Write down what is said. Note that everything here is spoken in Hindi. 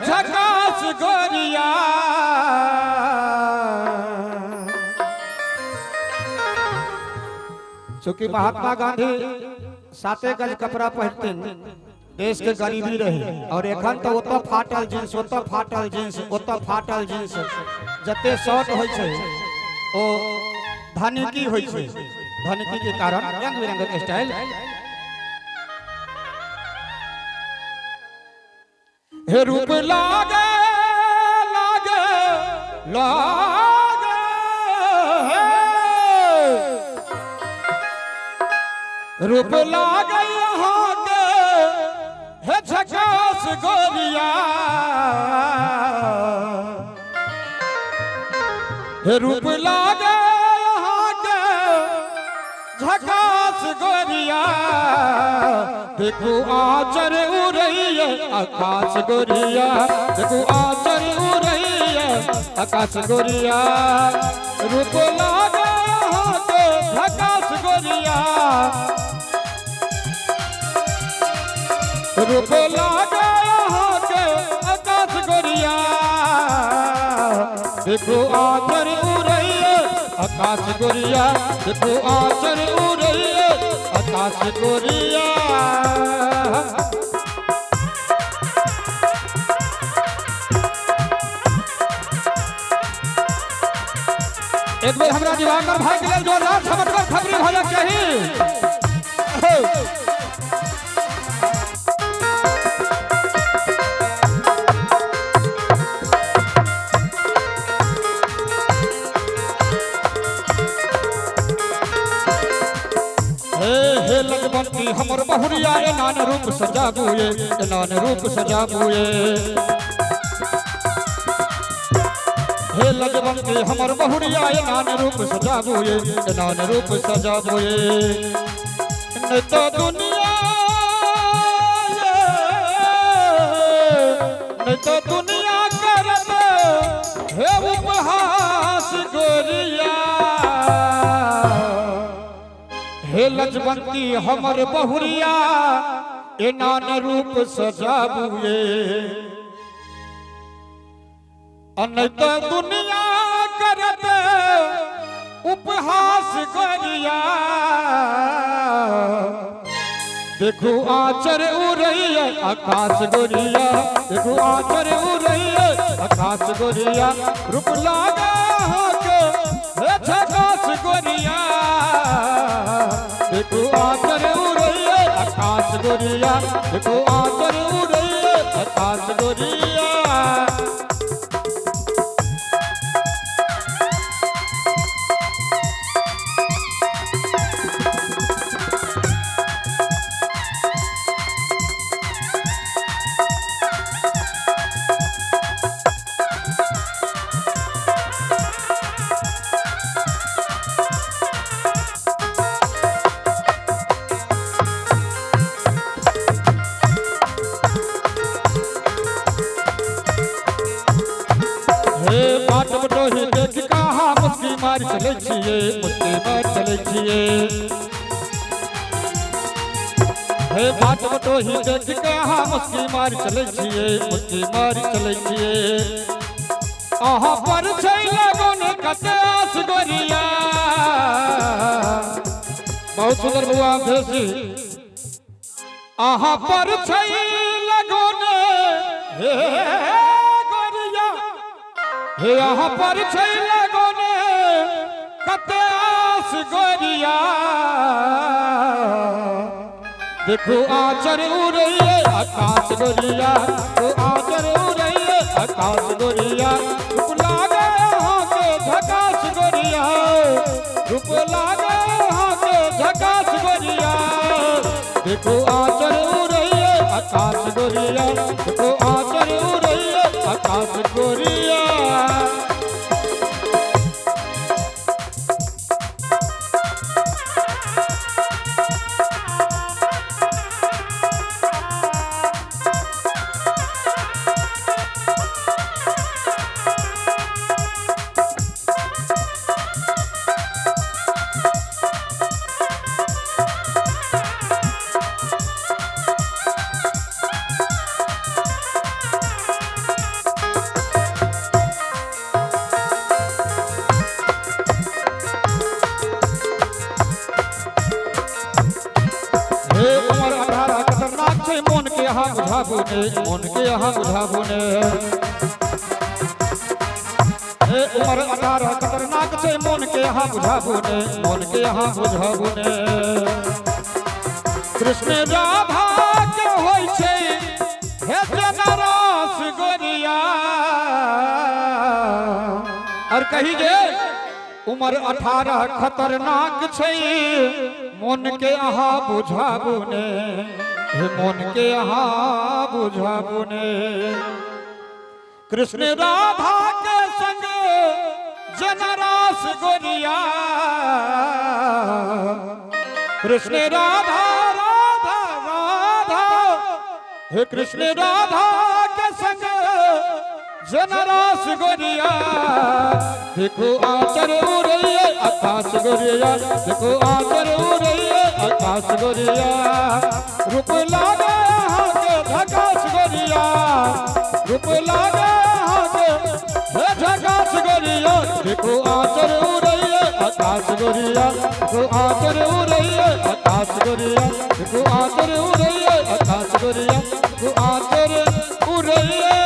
झकास गोरिया चूंकि महात्मा गांधी 7 गज कपड़ा पहनते देश के गरीबी रही और एखन तो ओत फाटल जींस ओत फाटल जींस ओत फाटल जींस जते शॉर्ट होय छै ओ धनिकी होय छै धनिकी के कारण रंग बिरंग के स्टाइल हे रूप लागे लागे लागे रूप लागे यहाँ के हे झकास गोरिया हे रूप लागे यहाँ के झकास गोरिया देखो आचर उड़ैया आकाश गोरिया देखो आचर उड़ैया आकाश गोरिया रूप लागे यहाँ के झकास गोरिया रूप लागे यहाँ के आकाश गोरिया देखो आचर उड़ैया आकाश गोरिया देखो आचर उड़ैया आकाश गोरिया एक बेर हमरा दिवाकर भाई के लेल जोरदार चमत्कार खबरी भजन चाही लगबंती हमर बहुरिया एनान रूप सजाबुए एनान रूप सजाबुए हे लगबंती हमर बहुरिया एनान रूप सजाबुए एनान रूप सजाबुए न तो दुनिया न तो दुनिया करत हे उपहास गोरिया हे लजबंती हमर बहुरिया एनान रूप सजाबुए अनत दुनिया करत उपहास गोरिया देखो आचर उड़ैया आकाश गोरिया देखो आचर उड़ैया आकाश गोरिया रूप लागा के हे झकास गोरिया देखो आचर उड़ैया आकाश गोरिया देखो आचर उड़ैया आकाश गोरिया मार चले छिए मुस्की मार चले छिए हे बाट बटो ही देख के हाँ मुस्की मार चले छिए मुस्की मार चले छिए आहा पर छै लगन कते आस गोरिया बहुत सुंदर बुआ भेसी आहा पर छै लगन हे गोरिया हे आहा पर छै लगन कते आस गोरिया देखो आचर उड़ैया आकाश गोरिया तो आचर उड़ैया आकाश गोरिया रूप लागे यहाँ के झकास गोरिया रूप लागे यहाँ के झकास गोरिया देखो आचर उड़ैया आकाश गोरिया देखो आचर उड़ैया आकाश गोरिया यहाँ बुझाबुने मन के यहाँ बुझाबुने उम्र 18 खतरनाक छे मन के यहाँ बुझाबुने मन के यहाँ बुझाबुने कृष्ण राधा के होय छे हे जनरस गोरिया और कही गे उम्र 18 खतरनाक छे मन के यहाँ बुझाबुने हे मन के यहाँ बुझाबुने कृष्ण राधा के संग जनरस गोरिया कृष्ण राधा राधा राधा हे कृष्ण राधा के संग जनरस गोरिया देखो आचर उड़ैया आकाश गोरिया देखो आचर उड़ैया आकाश गोरिया रूप लागे हाथे झकास गोरिया रूप लागे हाथे झकास गोरिया देखो आचर उड़ैया आकाश गोरिया देखो आचर उड़ैया आकाश गोरिया देखो आचर उड़ैया आकाश गोरिया देखो आचर उड़ैया